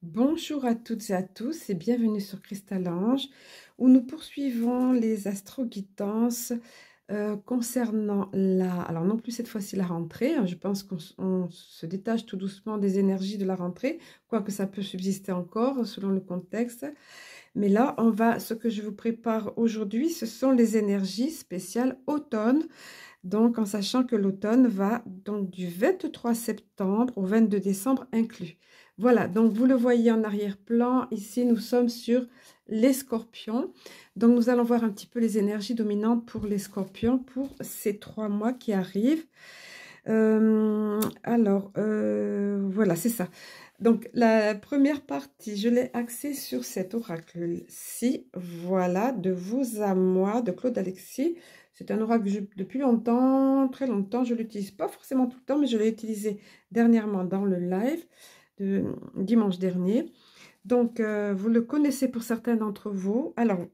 Bonjour à toutes et à tous et bienvenue sur Cristal Ange où nous poursuivons les astro-guidances concernant alors non plus cette fois-ci la rentrée, hein, je pense qu'on se détache tout doucement des énergies de la rentrée, quoique ça peut subsister encore selon le contexte. Mais là, ce que je vous prépare aujourd'hui, ce sont les énergies spéciales automne. Donc, en sachant que l'automne va donc du 23 septembre au 22 décembre inclus. Voilà, donc vous le voyez en arrière-plan. Ici, nous sommes sur les scorpions. Donc, nous allons voir un petit peu les énergies dominantes pour les scorpions pour ces 3 mois qui arrivent. Voilà, c'est ça. Donc, la première partie, je l'ai axée sur cet oracle-ci, voilà, de vous à moi, de Claude Alexis. C'est un oracle que depuis longtemps, très longtemps, je l'utilise pas forcément tout le temps, mais je l'ai utilisé dernièrement dans le live de dimanche dernier. Donc, vous le connaissez pour certains d'entre vous. Alors,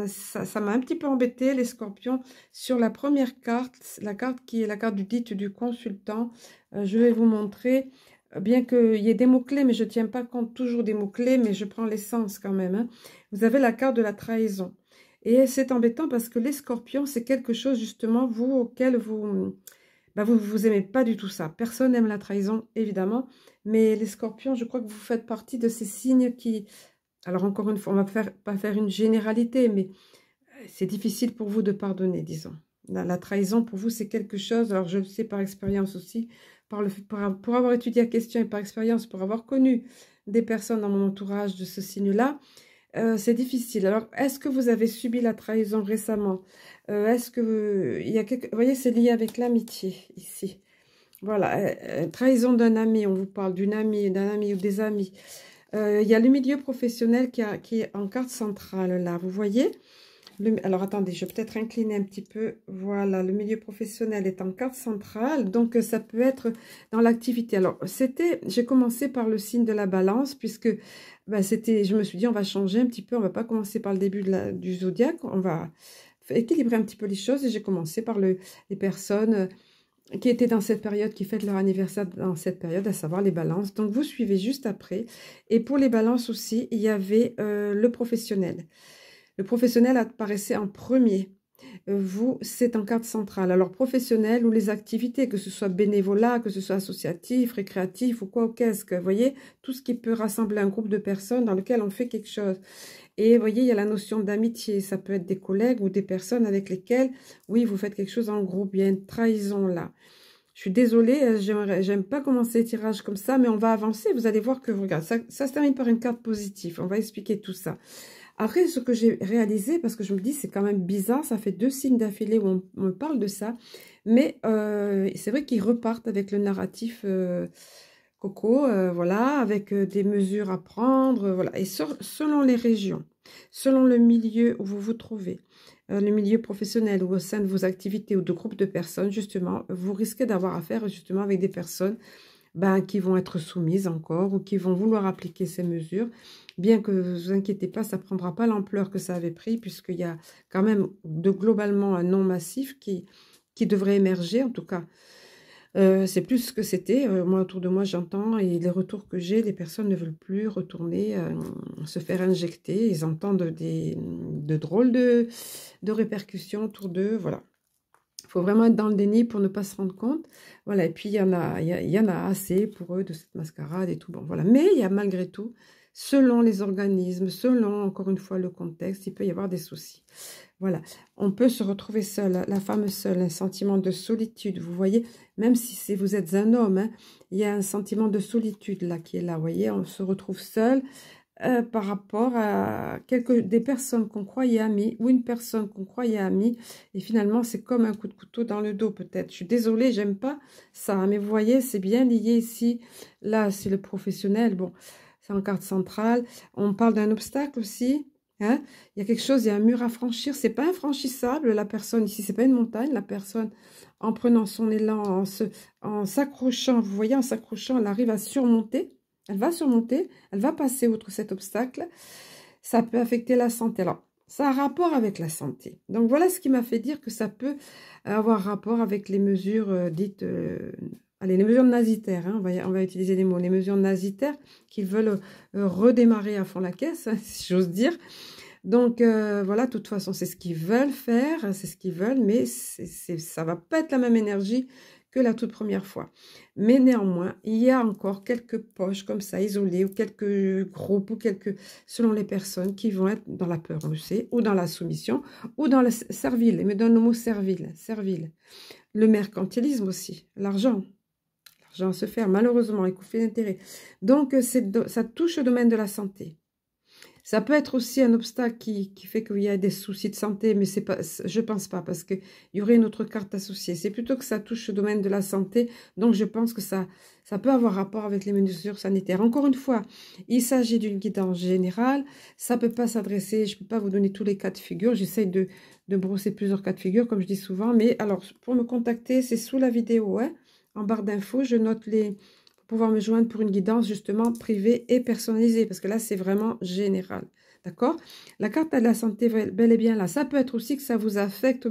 ça m'a un petit peu embêté, les scorpions. Sur la première carte, la carte qui est la carte du dite du consultant, je vais vous montrer, bien qu'il y ait des mots-clés, mais je ne tiens pas compte toujours des mots-clés, mais je prends l'essence quand même, hein. Vous avez la carte de la trahison. Et c'est embêtant parce que les scorpions, c'est quelque chose justement, vous, auquel vous aimez pas du tout ça. Personne n'aime la trahison, évidemment. Mais les scorpions, je crois que vous faites partie de ces signes qui... Alors encore une fois, on va pas faire une généralité, mais c'est difficile pour vous de pardonner, disons. La trahison, pour vous, c'est quelque chose, alors je le sais par expérience aussi, pour avoir étudié la question et par expérience, pour avoir connu des personnes dans mon entourage de ce signe-là, c'est difficile. Alors, est-ce que vous avez subi la trahison récemment? Est-ce que il y a vous voyez, c'est lié avec l'amitié ici. Voilà, trahison d'un ami, on vous parle d'une amie, d'un ami ou des amis. Il y a le milieu professionnel qui est en carte centrale là, vous voyez? Alors attendez, je vais peut-être incliner un petit peu. Voilà, le milieu professionnel est en carte centrale, donc ça peut être dans l'activité. Alors j'ai commencé par le signe de la balance, puisque je me suis dit on va changer un petit peu, on va pas commencer par le début du zodiaque, on va équilibrer un petit peu les choses, et j'ai commencé par les personnes qui étaient dans cette période, qui fêtent leur anniversaire dans cette période, à savoir les balances. Donc vous suivez juste après. Et pour les balances aussi, il y avait le professionnel. Le professionnel apparaissait en premier. Vous, c'est en carte centrale. Alors, professionnel ou les activités, que ce soit bénévolat, que ce soit associatif, récréatif ou quoi ou qu'est-ce que, vous voyez, tout ce qui peut rassembler un groupe de personnes dans lequel on fait quelque chose. Et vous voyez, il y a la notion d'amitié. Ça peut être des collègues ou des personnes avec lesquelles, oui, vous faites quelque chose en groupe. Il y a une trahison là. Je suis désolée, j'aime pas commencer les tirages comme ça, mais on va avancer. Vous allez voir que, regarde, ça se termine par une carte positive. On va expliquer tout ça. Après, ce que j'ai réalisé, parce que je me dis, c'est quand même bizarre, ça fait 2 signes d'affilée où on me parle de ça, mais c'est vrai qu'ils repartent avec le narratif coco, voilà, avec des mesures à prendre, voilà. Et selon les régions, selon le milieu où vous vous trouvez, le milieu professionnel ou au sein de vos activités ou de groupes de personnes, justement, vous risquez d'avoir affaire justement avec des personnes qui vont être soumises encore ou qui vont vouloir appliquer ces mesures. Bien que ne vous inquiétez pas, ça ne prendra pas l'ampleur que ça avait pris, puisqu'il y a quand même globalement un non massif qui devrait émerger, en tout cas. C'est plus ce que c'était. Moi, autour de moi, j'entends, et les retours que j'ai, les personnes ne veulent plus retourner se faire injecter. Ils entendent de drôles de répercussions autour d'eux, voilà. Il faut vraiment être dans le déni pour ne pas se rendre compte. Voilà, et puis il y en a assez pour eux de cette mascarade et tout. Bon, voilà. Mais il y a malgré tout, selon les organismes, selon encore une fois le contexte, il peut y avoir des soucis. Voilà, on peut se retrouver seul, la femme seule, un sentiment de solitude. Vous voyez, même si vous êtes un homme, hein, il y a un sentiment de solitude là qui est là. Vous voyez, on se retrouve seul. Par rapport à des personnes qu'on croyait amies ou une personne qu'on croyait amie, et finalement c'est comme un coup de couteau dans le dos peut-être. Je suis désolée, j'aime pas ça, mais vous voyez, c'est bien lié ici. Là, c'est le professionnel, bon, c'est en carte centrale. On parle d'un obstacle aussi, hein. Il y a quelque chose, il y a un mur à franchir, c'est pas infranchissable, la personne ici, c'est pas une montagne, la personne en prenant son élan, en s'accrochant, vous voyez, en s'accrochant, elle arrive à surmonter. Elle va surmonter, elle va passer outre cet obstacle. Ça peut affecter la santé. Alors, ça a rapport avec la santé. Donc, voilà ce qui m'a fait dire que ça peut avoir rapport avec les mesures dites allez, les mesures nasitaires, hein, on va utiliser les mots, les mesures nasitaires qui veulent redémarrer à fond la caisse, hein, si j'ose dire. Donc, voilà, de toute façon, c'est ce qu'ils veulent faire, c'est ce qu'ils veulent, mais ça va pas être la même énergie que la toute première fois. Mais néanmoins, il y a encore quelques poches comme ça, isolées, ou quelques groupes, ou selon les personnes, qui vont être dans la peur, on le sait, ou dans la soumission, ou dans le servile. Il me donne le mot servile, servile. Le mercantilisme aussi, l'argent. L'argent à se faire, malheureusement, les conflits d'intérêts. Donc, ça touche au domaine de la santé. Ça peut être aussi un obstacle qui fait qu'il y a des soucis de santé, mais je pense pas, parce qu'il y aurait une autre carte associée. C'est plutôt que ça touche le domaine de la santé, donc je pense que ça peut avoir rapport avec les mesures sanitaires. Encore une fois, il s'agit d'une guidance générale, ça peut pas s'adresser, je peux pas vous donner tous les cas de figure, j'essaye de brosser plusieurs cas de figure, comme je dis souvent, mais alors, pour me contacter, c'est sous la vidéo, hein, en barre d'infos, je note pouvoir me joindre pour une guidance justement privée et personnalisée, parce que là, c'est vraiment général. D'accord? La carte de la santé, bel et bien là. Ça peut être aussi que ça vous affecte au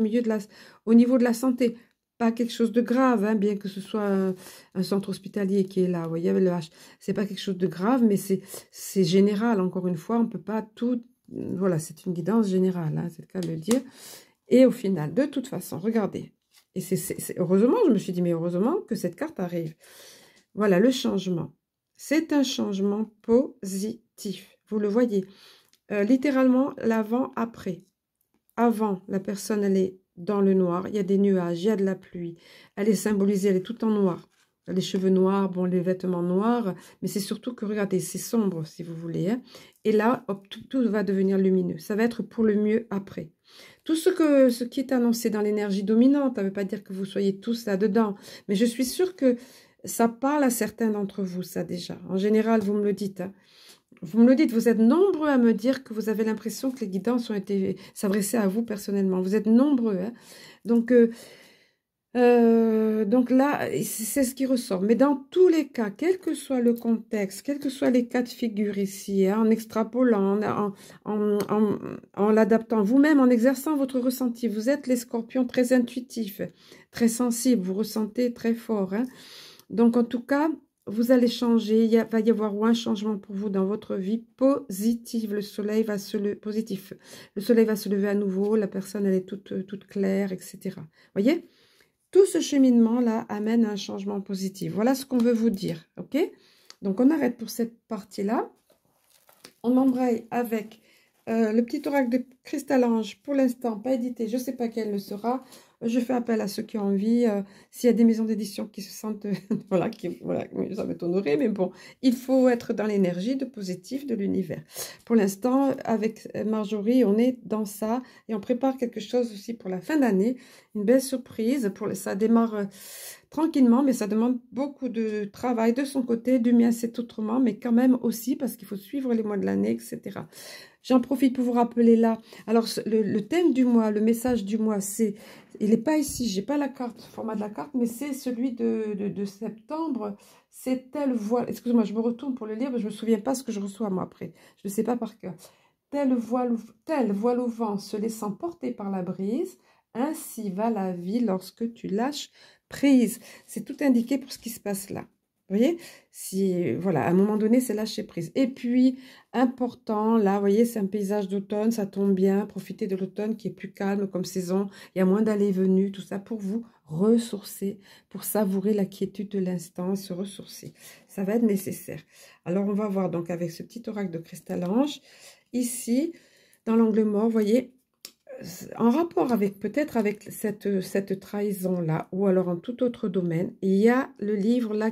niveau de la santé. Pas quelque chose de grave, hein, bien que ce soit un centre hospitalier qui est là. Vous voyez, le H. C'est pas quelque chose de grave, mais c'est général. Encore une fois, on peut pas tout... Voilà, c'est une guidance générale, hein, c'est le cas de le dire. Et au final, de toute façon, regardez. Et heureusement, je me suis dit, mais heureusement que cette carte arrive. Voilà, le changement. C'est un changement positif. Vous le voyez. Littéralement, l'avant-après. Avant, la personne, elle est dans le noir. Il y a des nuages, il y a de la pluie. Elle est symbolisée, elle est tout en noir. Les cheveux noirs, bon, les vêtements noirs. Mais c'est surtout que, regardez, c'est sombre, si vous voulez. Hein. Et là, hop, tout va devenir lumineux. Ça va être pour le mieux après. Tout ce qui est annoncé dans l'énergie dominante, ça ne veut pas dire que vous soyez tous là-dedans. Mais je suis sûre que ça parle à certains d'entre vous, ça déjà. En général, vous me le dites. Hein. Vous me le dites, vous êtes nombreux à me dire que vous avez l'impression que les guidances ont été s'adressaient à vous personnellement. Vous êtes nombreux. Hein. Donc là, c'est ce qui ressort. Mais dans tous les cas, quel que soit le contexte, quels que soient les cas de figure ici, hein, en extrapolant, en l'adaptant vous-même, en exerçant votre ressenti, vous êtes les scorpions très intuitifs, très sensibles, vous ressentez très fort. Hein. Donc, en tout cas, vous allez changer. Il va y avoir un changement pour vous dans votre vie positive. Le soleil va se lever à nouveau. La personne, elle est toute claire, etc. Voyez? Tout ce cheminement-là amène à un changement positif. Voilà ce qu'on veut vous dire. OK? Donc, on arrête pour cette partie-là. On embraye avec le petit oracle de Cristal-Ange. Pour l'instant, pas édité. Je ne sais pas quel le sera. Je fais appel à ceux qui ont envie. S'il y a des maisons d'édition qui se sentent... voilà, ça m'étonnerait. Mais bon, il faut être dans l'énergie de positif de l'univers. Pour l'instant, avec Marjorie, on est dans ça. Et on prépare quelque chose aussi pour la fin d'année. Une belle surprise. Ça démarre tranquillement, mais ça demande beaucoup de travail de son côté. Du mien, c'est autrement. Mais quand même aussi, parce qu'il faut suivre les mois de l'année, etc. J'en profite pour vous rappeler là. Alors, le thème du mois, le message du mois, il n'est pas ici. Je n'ai pas la carte, le format de la carte, mais c'est celui de septembre. C'est tel voile. Excusez-moi, je me retourne pour le lire, mais je ne me souviens pas ce que je reçois moi après. Je ne sais pas par cœur. Tel voile au vent se laissant porter par la brise, ainsi va la vie lorsque tu lâches prise. C'est tout indiqué pour ce qui se passe là. Vous voyez, voilà, à un moment donné, c'est lâcher prise. Et puis, important, là, vous voyez, c'est un paysage d'automne, ça tombe bien. Profitez de l'automne qui est plus calme comme saison. Il y a moins d'allées et venues, tout ça pour vous ressourcer, pour savourer la quiétude de l'instant, se ressourcer. Ça va être nécessaire. Alors, on va voir donc avec ce petit oracle de Cristal-Ange, ici, dans l'angle mort, vous voyez, en rapport avec peut-être avec cette trahison-là, ou alors en tout autre domaine, il y a le livre là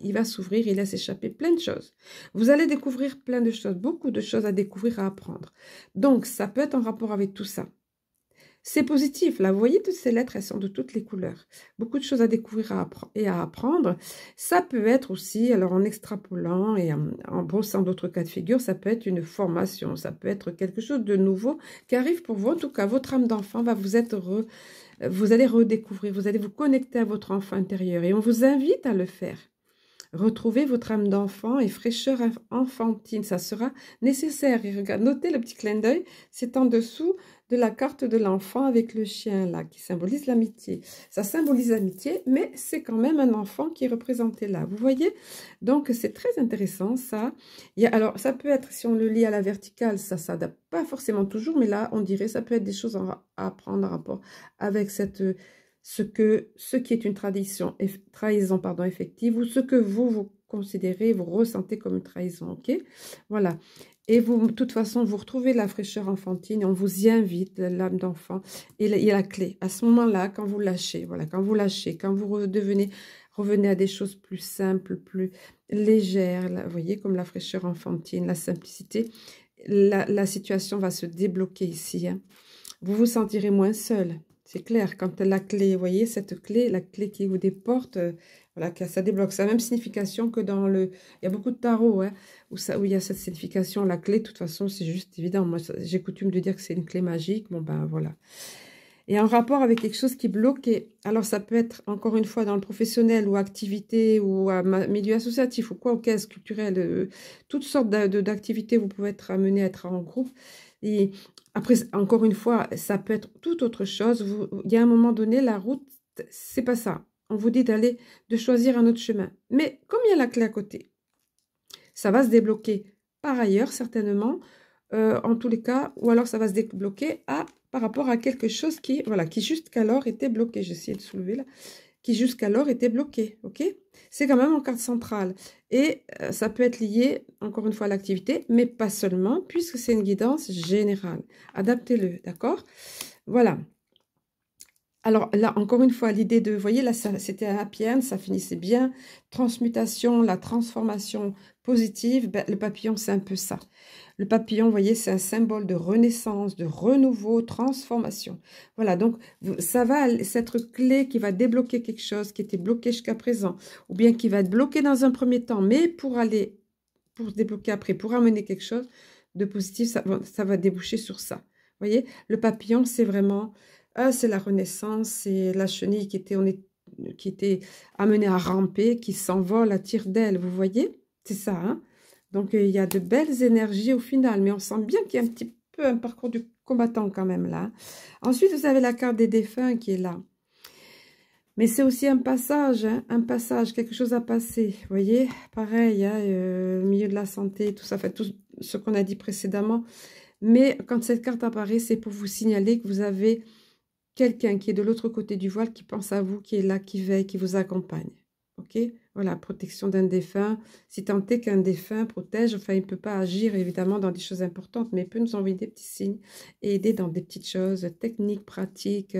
il va s'ouvrir, il laisse échapper plein de choses. Vous allez découvrir plein de choses, beaucoup de choses à découvrir, à apprendre. Donc, ça peut être en rapport avec tout ça. C'est positif, là, vous voyez, toutes ces lettres, elles sont de toutes les couleurs. Beaucoup de choses à découvrir et à apprendre. Ça peut être aussi, alors en extrapolant et en brossant d'autres cas de figure, ça peut être une formation, ça peut être quelque chose de nouveau qui arrive pour vous. En tout cas, votre âme d'enfant va vous allez redécouvrir, vous allez vous connecter à votre enfant intérieur et on vous invite à le faire. Retrouvez votre âme d'enfant et fraîcheur enfantine. Ça sera nécessaire. Et regarde, notez le petit clin d'œil. C'est en dessous de la carte de l'enfant avec le chien là, qui symbolise l'amitié. Ça symbolise l'amitié, mais c'est quand même un enfant qui est représenté là. Vous voyez? Donc, c'est très intéressant, ça. Alors, ça peut être, si on le lit à la verticale, ça s'adapte pas forcément toujours, mais là, on dirait, ça peut être des choses à prendre en rapport avec ce qui est une trahison pardon, effective, ou ce que vous considérez, vous ressentez comme une trahison, ok? Voilà. Et vous, de toute façon, vous retrouvez la fraîcheur enfantine, on vous y invite, l'âme d'enfant, et il y a la clé. À ce moment-là, quand vous lâchez, voilà, quand vous lâchez, quand vous revenez à des choses plus simples, plus légères, là, vous voyez, comme la fraîcheur enfantine, la simplicité, la situation va se débloquer ici, hein. Vous vous sentirez moins seul. C'est clair, quand la clé, vous voyez, cette clé, la clé qui vous déporte, voilà, ça débloque. Ça a la même signification que dans le... Il y a beaucoup de tarots, hein, où il y a cette signification. La clé, de toute façon, c'est juste évident. Moi, j'ai coutume de dire que c'est une clé magique. Bon, ben voilà. Et en rapport avec quelque chose qui bloque, alors ça peut être, encore une fois, dans le professionnel ou activité ou milieu associatif ou quoi, ou caisse culturelle, toutes sortes d'activités, vous pouvez être amené à être en groupe. Et après, encore une fois, ça peut être toute autre chose. Il y a un moment donné, la route, c'est pas ça. On vous dit de choisir un autre chemin. Mais comme il y a la clé à côté, ça va se débloquer par ailleurs, certainement, en tous les cas, ou alors ça va se débloquer par rapport à quelque chose qui, voilà, qui jusqu'alors était bloqué. J'essaie de soulever là. Qui jusqu'alors était bloqué, ok? C'est quand même en carte centrale. Et ça peut être lié, encore une fois, à l'activité, mais pas seulement, puisque c'est une guidance générale. Adaptez-le, d'accord? Voilà. Alors là, encore une fois, l'idée de, vous voyez, là, c'était un happy end, ça finissait bien. Transmutation, la transformation positive, ben, le papillon, c'est un peu ça. Le papillon, vous voyez, c'est un symbole de renaissance, de renouveau, transformation. Voilà, donc ça va, cette clé qui va débloquer quelque chose qui était bloqué jusqu'à présent, ou bien qui va être bloqué dans un premier temps, mais pour se débloquer après, pour amener quelque chose de positif, ça va déboucher sur ça. Vous voyez, le papillon, c'est vraiment, c'est la renaissance, c'est la chenille qui était amenée à ramper, qui s'envole à tire d'aile, vous voyez? C'est ça, hein? Donc, il y a de belles énergies au final, mais on sent bien qu'il y a un petit peu un parcours du combattant quand même là. Ensuite, vous avez la carte des défunts qui est là. Mais c'est aussi un passage, hein, un passage, quelque chose à passer. Vous voyez, pareil, hein, le milieu de la santé, tout ça, fait tout ce qu'on a dit précédemment. Mais quand cette carte apparaît, c'est pour vous signaler que vous avez quelqu'un qui est de l'autre côté du voile, qui pense à vous, qui est là, qui veille, qui vous accompagne. Ok? Voilà, protection d'un défunt. Si tant est qu'un défunt protège, enfin, il ne peut pas agir évidemment dans des choses importantes, mais il peut nous envoyer des petits signes et aider dans des petites choses techniques, pratiques,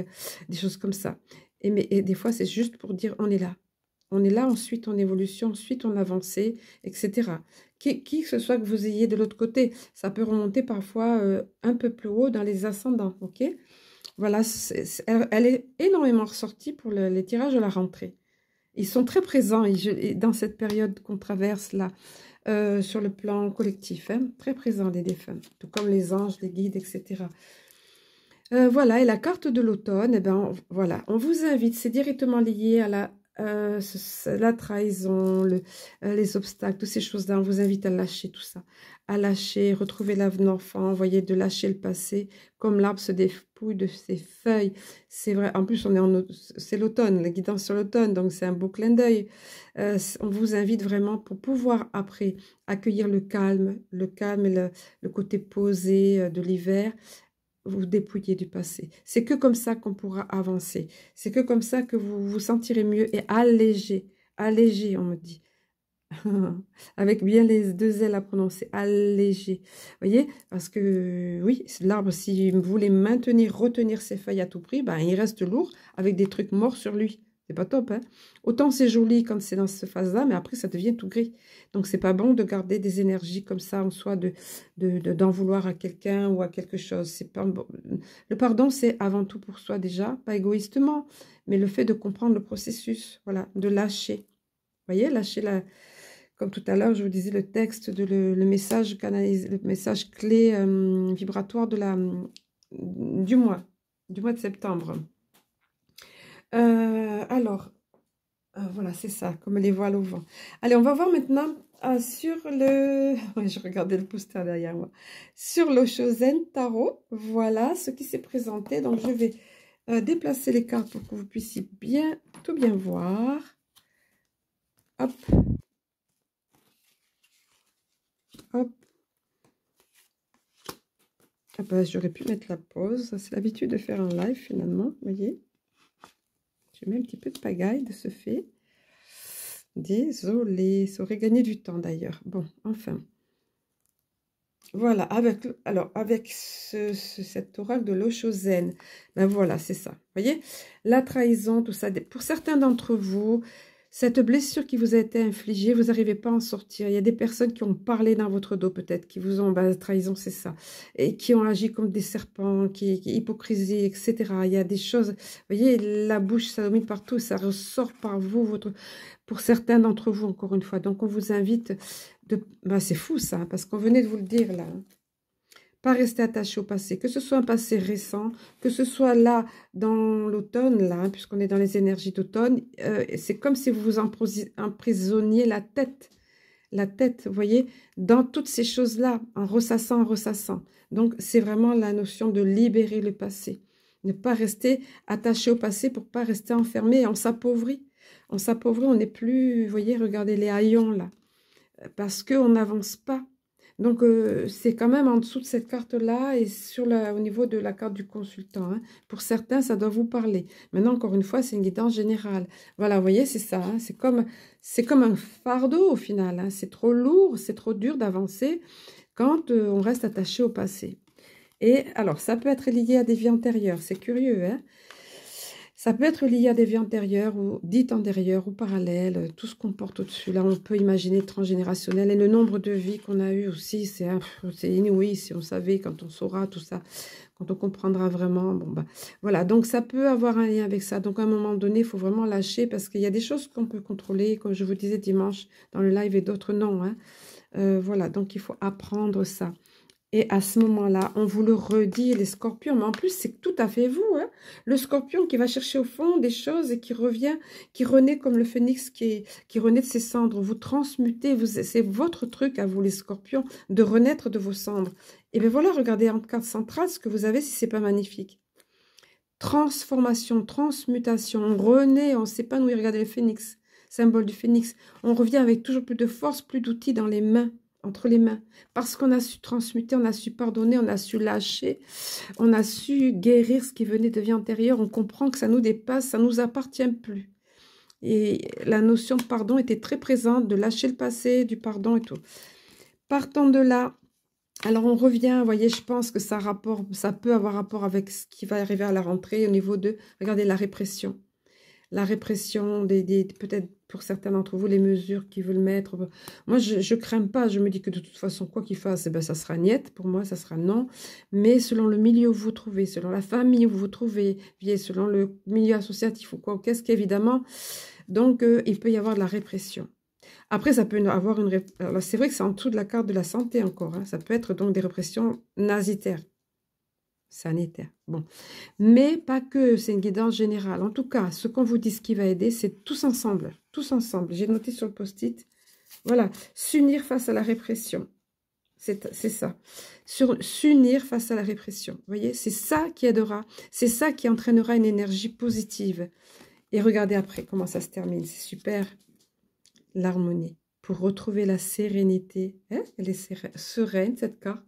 des choses comme ça. Et des fois, c'est juste pour dire on est là. On est là, ensuite on évolution, ensuite on avance, etc. Qui que ce soit que vous ayez de l'autre côté, ça peut remonter parfois un peu plus haut dans les ascendants, ok? Voilà, elle est énormément ressortie pour les tirages de la rentrée. Ils sont très présents dans cette période qu'on traverse là, sur le plan collectif, hein, très présents les défunts, tout comme les anges, les guides, etc. Voilà, et la carte de l'automne, eh ben, voilà, on vous invite, c'est directement lié à la trahison, les obstacles, toutes ces choses-là, on vous invite à lâcher tout ça, à lâcher, retrouver l'âme d'enfant, voyez, de lâcher le passé, comme l'arbre se dépouille de ses feuilles, c'est vrai, en plus, c'est l'automne, la guidance sur l'automne, donc c'est un beau clin d'œil, on vous invite vraiment pour pouvoir après accueillir le calme et le côté posé de l'hiver, vous dépouiller du passé. C'est que comme ça qu'on pourra avancer. C'est que comme ça que vous vous sentirez mieux et allégé. Allégé, on me dit. Avec bien les deux L à prononcer. Allégé. Vous voyez? Parce que, oui, l'arbre, si vous voulez retenir ses feuilles à tout prix, ben, il reste lourd avec des trucs morts sur lui. C'est pas top, hein? Autant c'est joli quand c'est dans cette phase-là, mais après, ça devient tout gris. Donc, c'est pas bon de garder des énergies comme ça en soi, d'en vouloir à quelqu'un ou à quelque chose. C'est pas bon. Le pardon, c'est avant tout pour soi déjà, pas égoïstement, mais le fait de comprendre le processus, voilà, de lâcher. Vous voyez, lâcher comme tout à l'heure, je vous disais le texte, le message canalisé, le message clé vibratoire du mois de septembre. Alors, Voilà, c'est ça, comme les voiles au vent. Allez, on va voir maintenant sur le... Ouais, je regardais le poster derrière moi. Sur l'Oshozen Tarot, voilà ce qui s'est présenté. Donc, je vais déplacer les cartes pour que vous puissiez tout bien voir. Hop. Hop. Ah bah, j'aurais pu mettre la pause. C'est l'habitude de faire un live, finalement, vous voyez. Je mets un petit peu de pagaille de ce fait. Désolée, ça aurait gagné du temps d'ailleurs. Bon, enfin. Voilà, avec cet oracle de l'Oshozen, ben voilà, c'est ça. Vous voyez, la trahison, tout ça. Pour certains d'entre vous, cette blessure qui vous a été infligée, vous n'arrivez pas à en sortir. Il y a des personnes qui ont parlé dans votre dos peut-être, qui vous ont, ben, trahison, c'est ça, et qui ont agi comme des serpents, qui hypocrisie, etc. Il y a des choses, vous voyez, la bouche, ça domine partout, ça ressort par vous, pour certains d'entre vous, encore une fois. Donc, on vous invite ben, c'est fou ça, parce qu'on venait de vous le dire là. Pas rester attaché au passé, que ce soit un passé récent, que ce soit là dans l'automne, là, hein, puisqu'on est dans les énergies d'automne, c'est comme si vous vous emprisonniez la tête, vous voyez, dans toutes ces choses-là, en ressassant, en ressassant. Donc, c'est vraiment la notion de libérer le passé. Ne pas rester attaché au passé pour pas rester enfermé, on s'appauvrit. On s'appauvrit, on n'est plus, vous voyez, regardez les haillons là, parce qu'on n'avance pas. Donc, c'est quand même en dessous de cette carte-là et au niveau de la carte du consultant. Hein. Pour certains, ça doit vous parler. Maintenant, encore une fois, c'est une guidance générale. Voilà, vous voyez, c'est ça. Hein. C'est comme un fardeau au final. Hein. C'est trop lourd, c'est trop dur d'avancer quand on reste attaché au passé. Et alors, ça peut être lié à des vies antérieures. C'est curieux, hein. Ça peut être lié à des vies antérieures ou dites antérieures ou parallèles, tout ce qu'on porte au-dessus. Là, on peut imaginer transgénérationnel et le nombre de vies qu'on a eues aussi, c'est inouï si on savait, quand on saura tout ça, quand on comprendra vraiment. Bon, bah, voilà, donc ça peut avoir un lien avec ça. Donc à un moment donné, il faut vraiment lâcher parce qu'il y a des choses qu'on peut contrôler, comme je vous disais dimanche dans le live et d'autres non. Hein. Voilà, donc il faut apprendre ça. Et à ce moment-là, on vous le redit, les scorpions. Mais en plus, c'est tout à fait vous. Hein, le scorpion qui va chercher au fond des choses et qui revient, qui renaît comme le phénix qui renaît de ses cendres. Vous transmutez, c'est votre truc à vous, les scorpions, de renaître de vos cendres. Et bien voilà, regardez en carte centrale ce que vous avez si ce n'est pas magnifique. Transformation, transmutation, on renaît, on s'épanouit. Regardez le phénix, symbole du phénix. On revient avec toujours plus de force, plus d'outils dans les mains. Entre les mains, parce qu'on a su transmuter, on a su pardonner, on a su lâcher, on a su guérir ce qui venait de vie antérieure, on comprend que ça nous dépasse, ça ne nous appartient plus. Et la notion de pardon était très présente, de lâcher le passé, du pardon et tout. Partant de là, alors on revient, vous voyez, je pense que ça peut avoir rapport avec ce qui va arriver à la rentrée au niveau de, regardez, la répression. La répression, peut-être pour certains d'entre vous, les mesures qu'ils veulent mettre. Moi, je ne crains pas. Je me dis que de toute façon, quoi qu'il fasse, eh ben, ça sera niette. Pour moi, ça sera non. Mais selon le milieu où vous vous trouvez, selon la famille où vous vous trouvez, selon le milieu associatif ou quoi, qu'est-ce qu'évidemment. Donc, il peut y avoir de la répression. Après, ça peut avoir une... Alors, c'est vrai que c'est en dessous de la carte de la santé encore. Hein. Ça peut être donc des répressions nasitaires. Sanitaire. Bon. Mais pas que, c'est une guidance générale. En tout cas, ce qu'on vous dit, ce qui va aider, c'est tous ensemble. Tous ensemble. J'ai noté sur le post-it. Voilà. S'unir face à la répression. C'est ça. S'unir face à la répression. Vous voyez, c'est ça qui aidera. C'est ça qui entraînera une énergie positive. Et regardez après comment ça se termine. C'est super. L'harmonie. Pour retrouver la sérénité. Hein, elle est sereine, cette carte.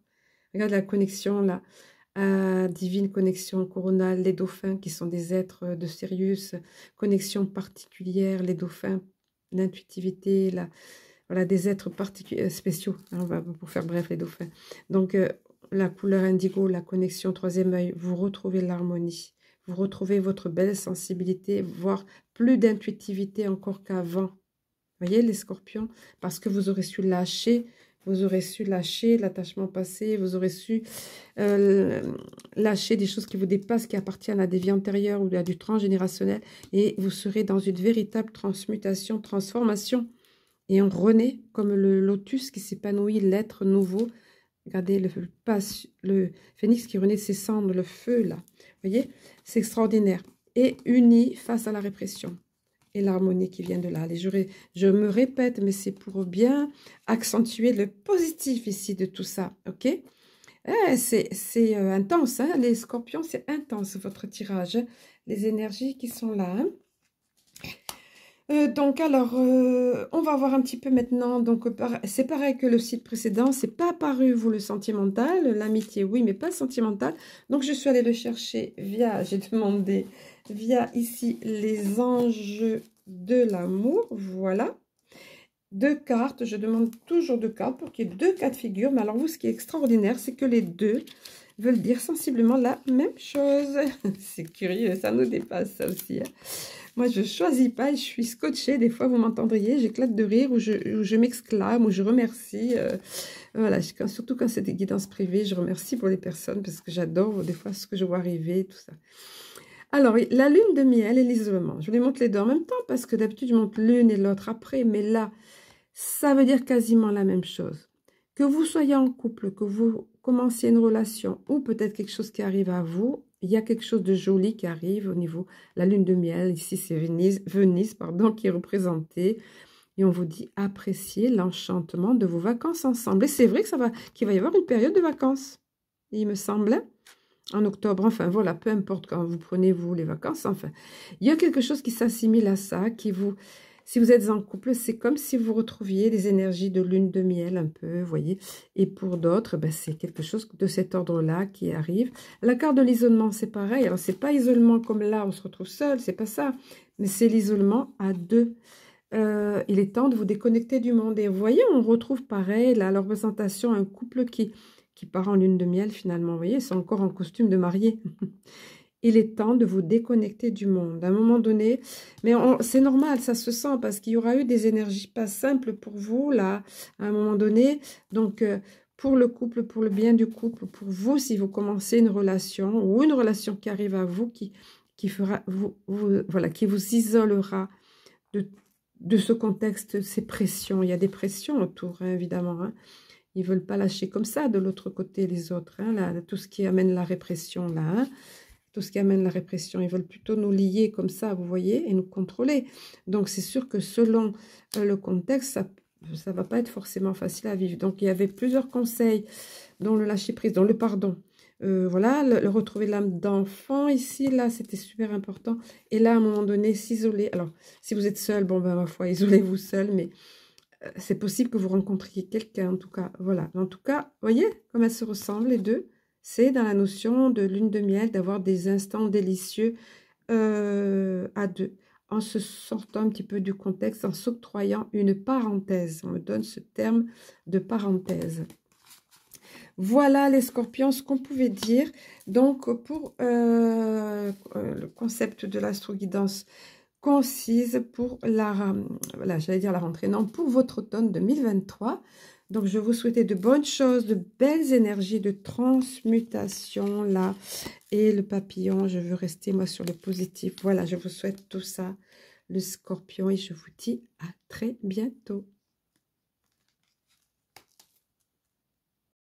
Regarde la connexion là. Divine connexion coronale, les dauphins qui sont des êtres de Sirius, connexion particulière, les dauphins, l'intuitivité, voilà, des êtres particuliers, spéciaux, hein, pour faire bref, les dauphins. Donc, la couleur indigo, la connexion troisième œil, vous retrouvez l'harmonie, vous retrouvez votre belle sensibilité, voire plus d'intuitivité encore qu'avant. Vous voyez les scorpions, parce que vous aurez su lâcher. Vous aurez su lâcher l'attachement passé, vous aurez su lâcher des choses qui vous dépassent, qui appartiennent à des vies antérieures ou à du transgénérationnel. Et vous serez dans une véritable transmutation, transformation. Et on renaît comme le lotus qui s'épanouit, l'être nouveau. Regardez le phénix qui renaît de ses cendres, le feu là. Vous voyez, c'est extraordinaire. Et uni face à la répression. et l'harmonie qui vient de là. Je me répète, mais c'est pour bien accentuer le positif ici de tout ça, ok? C'est intense, hein, les scorpions, c'est intense votre tirage, hein, les énergies qui sont là. Hein. Donc alors, on va voir un petit peu maintenant, donc c'est pareil que le site précédent, c'est pas apparu vous le sentimental, l'amitié oui, mais pas sentimental. Donc je suis allée le chercher via, j'ai demandé via ici les anges de l'amour, voilà. 2 cartes, je demande toujours 2 cartes pour qu'il y ait 2 cas de figure, mais alors vous ce qui est extraordinaire, c'est que les deux veulent dire sensiblement la même chose. C'est curieux, ça nous dépasse ça aussi. Hein. Moi, je ne choisis pas et je suis scotchée. Des fois, vous m'entendriez, j'éclate de rire ou je m'exclame ou je remercie. Voilà, surtout quand c'est des guidances privées, je remercie pour les personnes parce que j'adore des fois ce que je vois arriver, tout ça. Alors, la lune de miel et l'isolement. Je les montre les deux en même temps parce que d'habitude, je montre l'une et l'autre après. Mais là, ça veut dire quasiment la même chose. Que vous soyez en couple, que vous commenciez une relation ou peut-être quelque chose qui arrive à vous, il y a quelque chose de joli qui arrive au niveau de la lune de miel. Ici, c'est Venise pardon, qui est représentée. Et on vous dit appréciez l'enchantement de vos vacances ensemble. Et c'est vrai que qu'il va y avoir une période de vacances, il me semble, en octobre. Enfin, voilà, peu importe quand vous prenez, vous, les vacances. Enfin, il y a quelque chose qui s'assimile à ça, qui vous... Si vous êtes en couple, c'est comme si vous retrouviez les énergies de lune de miel un peu, vous voyez. Et pour d'autres, ben, c'est quelque chose de cet ordre-là qui arrive. La carte de l'isolement, c'est pareil. Alors, c'est pas isolement comme là, on se retrouve seul, c'est pas ça. Mais c'est l'isolement à deux. Il est temps de vous déconnecter du monde. Et vous voyez, on retrouve pareil, là, la représentation, un couple qui part en lune de miel finalement. Vous voyez, ils sont encore en costume de mariée. Il est temps de vous déconnecter du monde. À un moment donné, mais c'est normal, ça se sent, parce qu'il y aura eu des énergies pas simples pour vous, là, à un moment donné. Donc, pour le couple, pour le bien du couple, pour vous, si vous commencez une relation, ou une relation qui arrive à vous, qui fera, voilà, qui vous isolera de ce contexte, ces pressions. Il y a des pressions autour, hein, évidemment. Hein. Ils ne veulent pas lâcher comme ça de l'autre côté les autres. Hein, là, tout ce qui amène la répression, là. Hein. Tout ce qui amène la répression. Ils veulent plutôt nous lier comme ça, vous voyez, et nous contrôler. Donc, c'est sûr que selon le contexte, ça ne va pas être forcément facile à vivre. Donc, il y avait plusieurs conseils, dont le lâcher-prise, dont le pardon. Voilà, le retrouver l'âme d'enfant ici, là, c'était super important. Et là, à un moment donné, s'isoler. Alors, si vous êtes seul, bon, ben, ma foi, isolez-vous seul, mais c'est possible que vous rencontriez quelqu'un, en tout cas. Voilà, en tout cas, vous voyez comme elles se ressemblent, les deux. C'est dans la notion de lune de miel, d'avoir des instants délicieux à deux, en se sortant un petit peu du contexte, en s'octroyant une parenthèse. On me donne ce terme de parenthèse. Voilà les scorpions, ce qu'on pouvait dire. Donc, pour le concept de l'astro-guidance concise pour voilà, j'allais dire la rentrée, non, pour votre automne 2023. Donc, je vous souhaitais de bonnes choses, de belles énergies, de transmutation, là. Et le papillon, je veux rester, moi, sur le positif. Voilà, je vous souhaite tout ça, le scorpion, et je vous dis à très bientôt.